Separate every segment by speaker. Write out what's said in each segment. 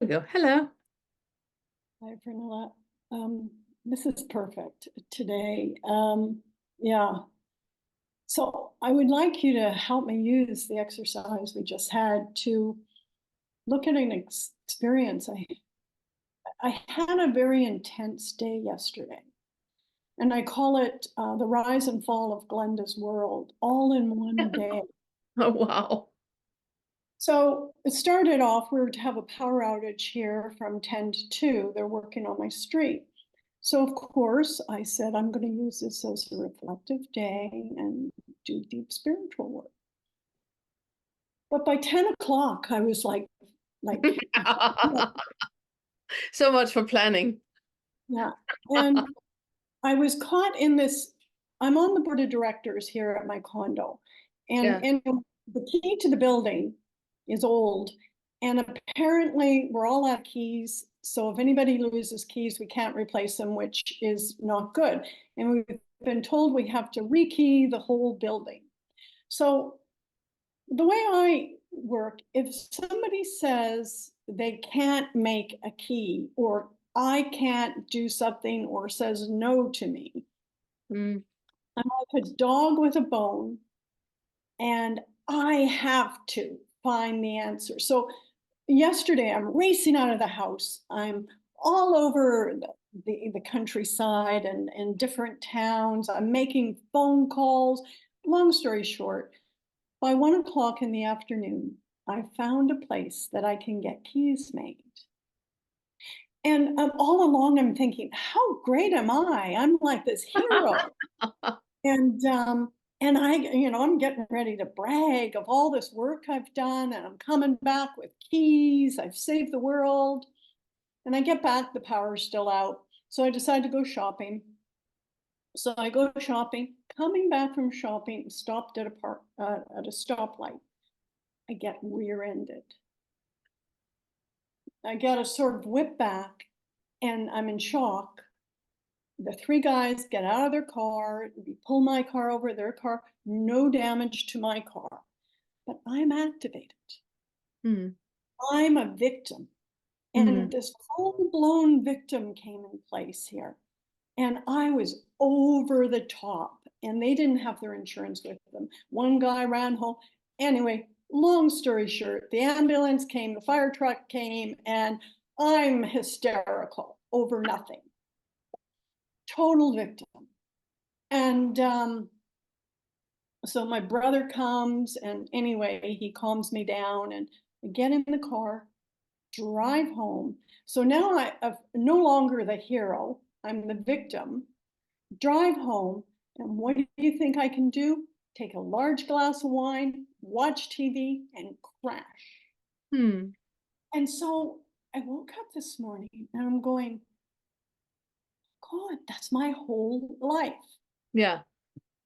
Speaker 1: We go. Hello.
Speaker 2: Hi, Pranella. This is perfect today. Yeah. So I would like you to help me use the exercise we just had to look at an experience. I had a very intense day yesterday, and I call it the rise and fall of Glenda's world, all in one day.
Speaker 1: Oh, wow.
Speaker 2: So it started off, we were to have a power outage here from 10 to 2. They're working on my street. So of course I said, I'm going to use this as a reflective day and do deep spiritual work. But by 10 o'clock, I was like,
Speaker 1: So much for planning.
Speaker 2: yeah. And I was caught in this, I'm on the board of directors here at my condo.
Speaker 1: Yeah.
Speaker 2: And the key to the building is old. And apparently we're all out of keys. So if anybody loses keys, we can't replace them, which is not good. And we've been told we have to rekey the whole building. So the way I work, if somebody says they can't make a key or I can't do something or says no to me,
Speaker 1: Mm.
Speaker 2: I'm like a dog with a bone and I have to find the answer. So yesterday I'm racing out of the house. I'm all over the countryside and different towns. I'm making phone calls. Long story short, by 1 o'clock in the afternoon, I found a place that I can get keys made. And all along, I'm thinking, how great am I? I'm like this hero. And I'm getting ready to brag of all this work I've done, and I'm coming back with keys. I've saved the world. And I get back, the power's still out. So I decide to go shopping. So I go shopping, coming back from shopping, stopped at a stoplight. I get rear-ended. I get a sort of whip back and I'm in shock. The three guys get out of their car, we pull my car over, their car, no damage to my car. But I'm activated.
Speaker 1: Mm.
Speaker 2: I'm a victim. And
Speaker 1: Mm.
Speaker 2: this full-blown victim came in place here. And I was over the top. And they didn't have their insurance with them. One guy ran home. Anyway, long story short, the ambulance came, the fire truck came, and I'm hysterical over nothing. Total victim. And so my brother comes, and anyway, he calms me down, and I get in the car, drive home. So now I'm no longer the hero, I'm the victim. Drive home, and what do you think I can do? Take a large glass of wine, watch TV, and crash.
Speaker 1: Mm.
Speaker 2: And so I woke up this morning and I'm going, God, that's my whole life.
Speaker 1: Yeah.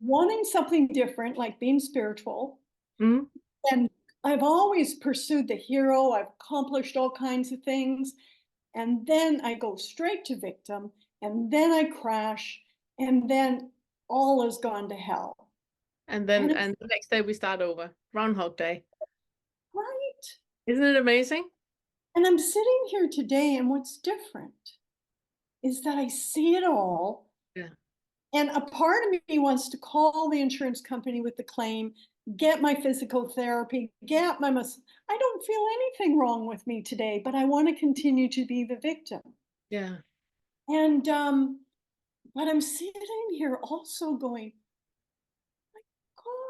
Speaker 2: Wanting something different, like being spiritual.
Speaker 1: Mm.
Speaker 2: And I've always pursued the hero. I've accomplished all kinds of things. And then I go straight to victim, and then I crash, and then all has gone to hell.
Speaker 1: And
Speaker 2: And
Speaker 1: then
Speaker 2: it's
Speaker 1: the next day we start over. Groundhog Day.
Speaker 2: right.
Speaker 1: Isn't it amazing?
Speaker 2: And I'm sitting here today, and what's different is that I see it all.
Speaker 1: Yeah.
Speaker 2: And a part of me wants to call the insurance company with the claim, get my physical therapy, get my I don't feel anything wrong with me today, but I want to continue to be the victim.
Speaker 1: Yeah.
Speaker 2: And but I'm sitting here also going,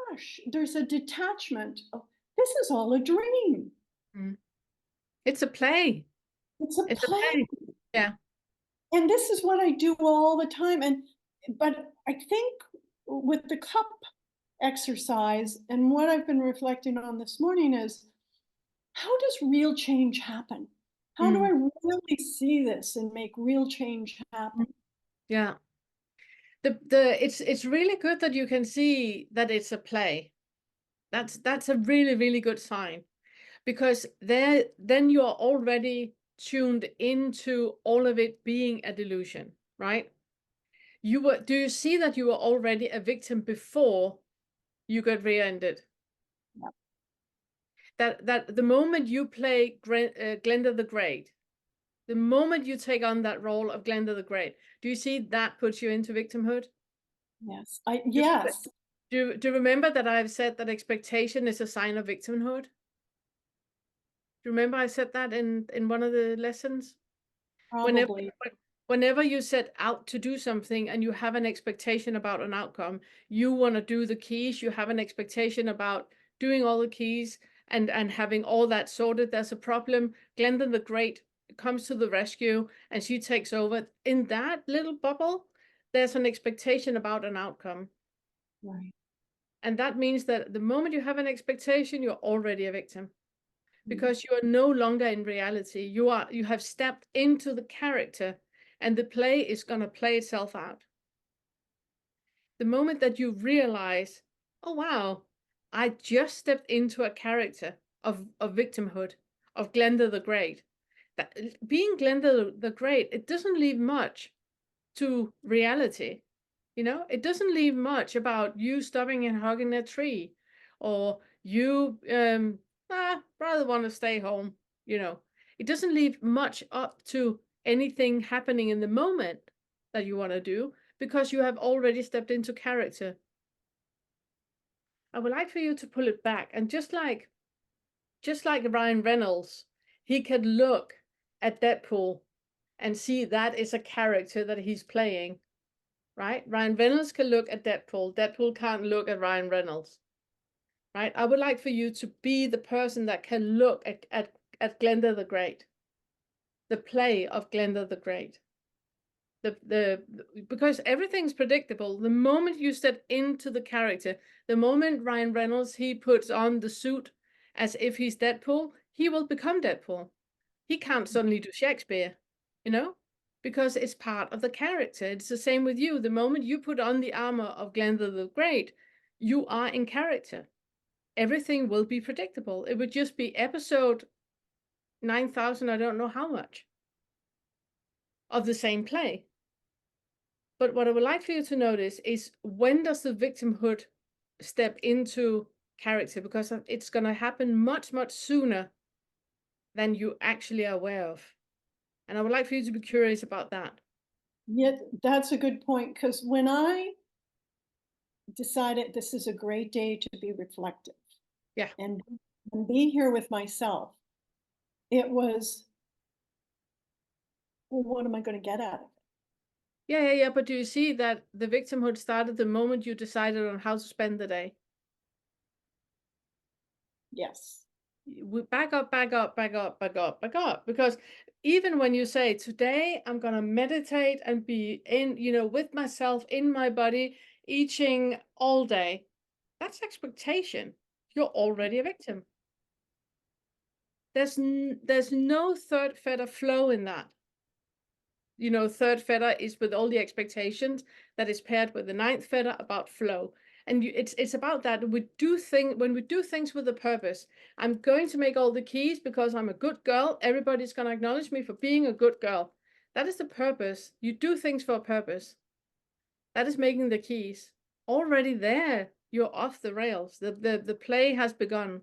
Speaker 2: gosh, there's a detachment of this is all a dream.
Speaker 1: Mm. It's a play.
Speaker 2: It's a
Speaker 1: It's a
Speaker 2: play.
Speaker 1: play. Yeah.
Speaker 2: And this is what I do all the time. But I think with the cup exercise and what I've been reflecting on this morning is how does real change happen? How do I
Speaker 1: Mm.
Speaker 2: really see this and make real change
Speaker 1: Mm.
Speaker 2: happen?
Speaker 1: Yeah. It's really good that you can see that it's a play. That's a really, really good sign, because then you're already tuned into all of it being a delusion, right? Do you see that you were already a victim before you got rear-ended?
Speaker 2: Yeah.
Speaker 1: That the moment you play Glenda the Great, The moment you take on that role of Glenda the Great, do you see that puts you into victimhood?
Speaker 2: Yes.
Speaker 1: Do,
Speaker 2: Yes,
Speaker 1: do you remember that I've said that expectation is a sign of victimhood? Do you remember I said that in one of the lessons? Whenever
Speaker 2: probably.
Speaker 1: whenever you set out to do something and you have an expectation about an outcome, you want to do the keys, you have an expectation about doing all the keys and having all that sorted. There's a problem. Glenda the Great comes to the rescue and she takes over. In that little bubble, there's an expectation about an outcome.
Speaker 2: Right.
Speaker 1: And that means that the moment you have an expectation, you're already a victim
Speaker 2: Mm.
Speaker 1: because you are no longer in reality. You have stepped into the character and the play is going to play itself out. The moment that you realize, oh wow, I just stepped into a character of victimhood, of Glenda the Great. That being Glenda the Great, it doesn't leave much to reality. You know, it doesn't leave much about you stopping and hugging a tree or you rather want to stay home, you know. It doesn't leave much up to anything happening in the moment that you want to do because you have already stepped into character. I would like for you to pull it back and just like Ryan Reynolds, he could look at Deadpool and see that is a character that he's playing, right? Ryan Reynolds can look at Deadpool. Deadpool can't look at Ryan Reynolds, right? I would like for you to be the person that can look at Glenda the Great, the play of Glenda the Great. The because everything's predictable. The moment you step into the character, the moment Ryan Reynolds he puts on the suit as if he's Deadpool, he will become Deadpool. He can't suddenly do Shakespeare, you know, because it's part of the character. It's the same with you. The moment you put on the armor of Glenda the Great, you are in character. Everything will be predictable. It would just be episode 9,000, I don't know how much, of the same play. But what I would like for you to notice is when does the victimhood step into character? Because it's going to happen much, much sooner than you actually are aware of. And I would like for you to be curious about that.
Speaker 2: Yeah, that's a good point, because when I decided this is a great day to be reflective
Speaker 1: Yeah.
Speaker 2: and, be here with myself, it was, well, what am I going to get out of it?
Speaker 1: Yeah. But do you see that the victimhood started the moment you decided on how to spend the day?
Speaker 2: Yes.
Speaker 1: We back up, back up, back up, back up, back up. Because even when you say, today I'm going to meditate and be in, with myself in my body, eating all day, that's expectation. You're already a victim. There's no third feather flow in that. Third feather is with all the expectations that is paired with the ninth feather about flow. And it's about that when we do things with a purpose. I'm going to make all the keys because I'm a good girl. Everybody's going to acknowledge me for being a good girl. That is the purpose. You do things for a purpose. That is making the keys. Already there, you're off the rails. The play has begun.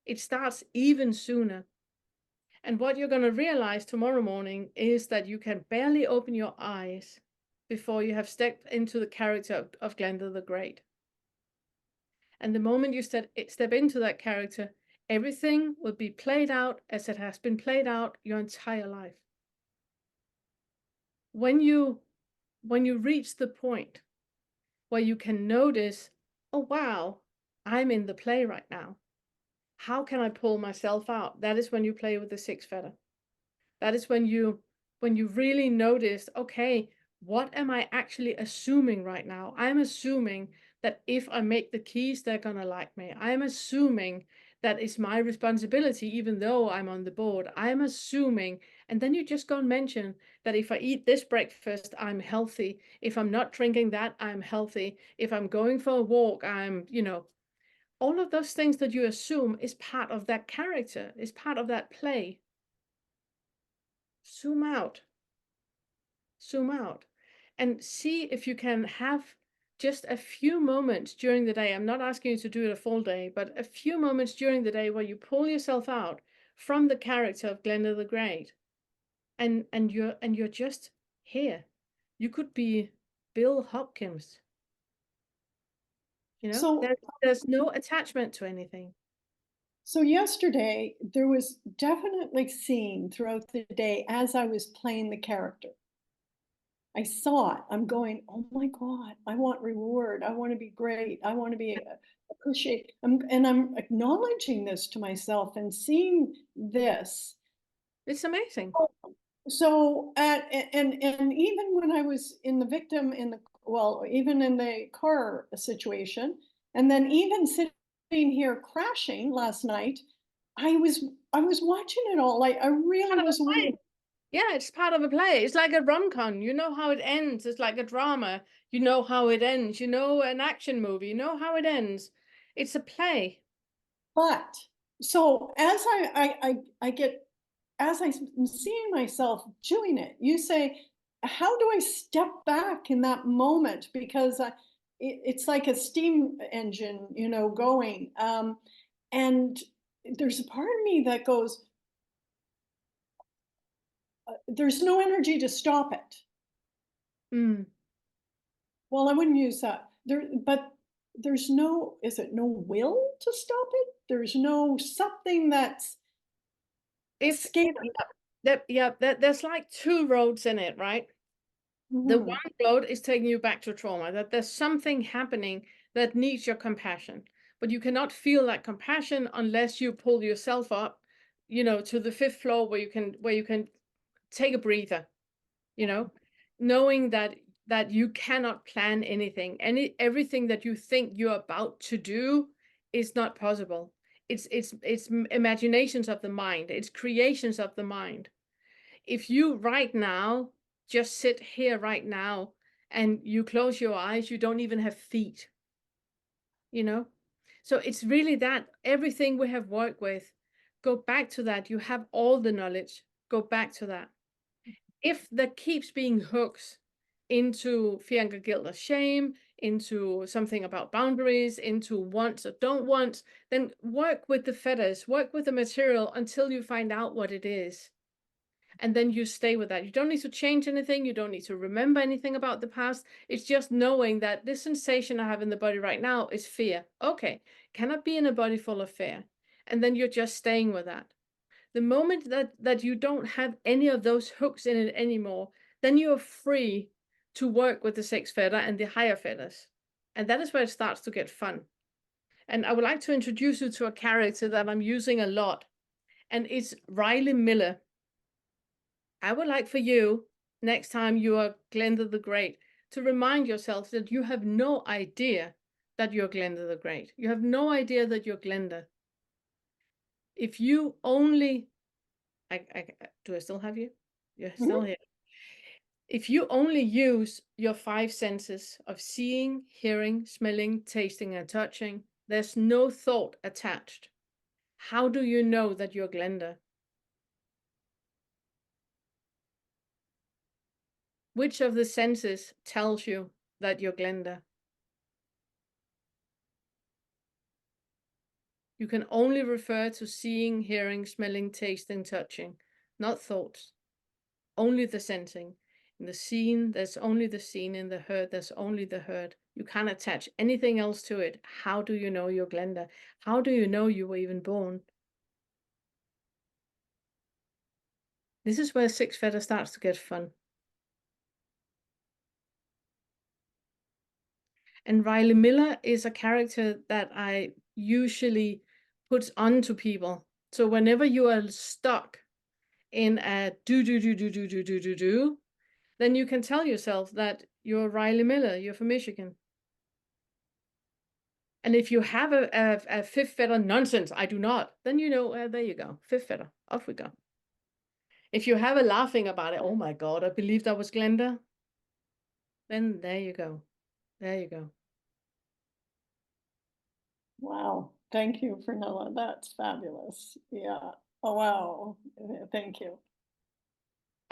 Speaker 1: It starts even sooner. And what you're going to realize tomorrow morning is that you can barely open your eyes before you have stepped into the character of Glenda the Great. And the moment you step into that character, everything will be played out as it has been played out your entire life. When you reach the point where you can notice, oh wow, I'm in the play right now. How can I pull myself out? That is when you play with the sixth feather. That is when you really notice, okay, what am I actually assuming right now? I'm assuming that if I make the keys, they're gonna like me. I'm assuming that it's my responsibility, even though I'm on the board. I'm assuming, and then you just go and mention that if I eat this breakfast, I'm healthy. If I'm not drinking that, I'm healthy. If I'm going for a walk, all of those things that you assume is part of that character, is part of that play. Zoom out, zoom out, and see if you can have just a few moments during the day. I'm not asking you to do it a full day, but a few moments during the day where you pull yourself out from the character of Glenda the Great. And you're just here. You could be Bill Hopkins. You know,
Speaker 2: So,
Speaker 1: there's no attachment to anything.
Speaker 2: so yesterday there was definitely seen throughout the day as I was playing the character. I saw it. I'm going, oh my God, I want reward. I want to be great. I want to be appreciated. And I'm acknowledging this to myself and seeing this.
Speaker 1: It's amazing.
Speaker 2: So, and even when I was in the victim in the, well, even in the car situation, and then even sitting here crashing last night, I was, I was watching it all. Like I really was waiting.
Speaker 1: Yeah, it's part of a play. It's like a rom-com. You know how it ends. It's like a drama. You know how it ends. You know, an action movie. You know how it ends. It's a play.
Speaker 2: But so as I get, as I'm seeing myself doing it, you say, how do I step back in that moment? Because it's like a steam engine, you know, going. And there's a part of me that goes, there's no energy to stop it.
Speaker 1: Mm.
Speaker 2: Well, I wouldn't use that. But there's no, is it no will to stop it? There's no something that's
Speaker 1: If
Speaker 2: escaping.
Speaker 1: there's like two roads in it, right? The
Speaker 2: Mhm.
Speaker 1: one road is taking you back to trauma, that there's something happening that needs your compassion. But you cannot feel that compassion unless you pull yourself up, you know, to the fifth floor where you can take a breather, you know, knowing that you cannot plan anything. Everything that you think you're about to do is not possible. It's imaginations of the mind, it's creations of the mind. If you right now just sit here right now and you close your eyes, you don't even have feet, you know? So it's really that everything we have worked with, go back to that. You have all the knowledge, go back to that. If there keeps being hooks into fear, anger, guilt, or shame, into something about boundaries, into wants or don't want, then work with the feathers, work with the material until you find out what it is. And then you stay with that. You don't need to change anything. You don't need to remember anything about the past. It's just knowing that this sensation I have in the body right now is fear. Okay, cannot be in a body full of fear. And then you're just staying with that. The moment that you don't have any of those hooks in it anymore, then you're free to work with the sixth feather and the higher feathers. And that is where it starts to get fun. And I would like to introduce you to a character that I'm using a lot. And it's Riley Miller. I would like for you, next time you are Glenda the Great, to remind yourself that you have no idea that you're Glenda the Great. You have no idea that you're Glenda. If you only, do I still have you? You're still
Speaker 2: Mhm.
Speaker 1: here. If you only use your five senses of seeing, hearing, smelling, tasting, and touching, there's no thought attached. How do you know that you're Glenda? Which of the senses tells you that you're Glenda? You can only refer to seeing, hearing, smelling, tasting, touching, not thoughts. Only the sensing. In the seen, there's only the seen. In the heard, there's only the heard. You can't attach anything else to it. How do you know you're Glenda? How do you know you were even born? This is where six feather starts to get fun. And Riley Miller is a character that I usually put onto people. So whenever you are stuck in a do, then you can tell yourself that you're Riley Miller, you're from Michigan. And if you have a fifth feather nonsense, I do not, then you know, there you go, fifth feather, off we go. If you have a laughing about it, oh my God, I believe that was Glenda, then there you go, there you go.
Speaker 2: Wow. Thank you, Fernella. That's fabulous. Yeah. Oh, wow. Thank you.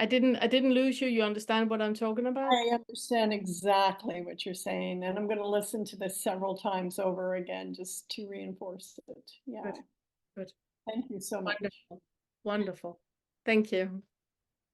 Speaker 1: I didn't lose you. You understand what I'm talking about?
Speaker 2: I understand exactly what you're saying, and I'm going to listen to this several times over again just to reinforce it. Yeah.
Speaker 1: Good, good,
Speaker 2: Thank you so much.
Speaker 1: wonderful. Wonderful. Thank you.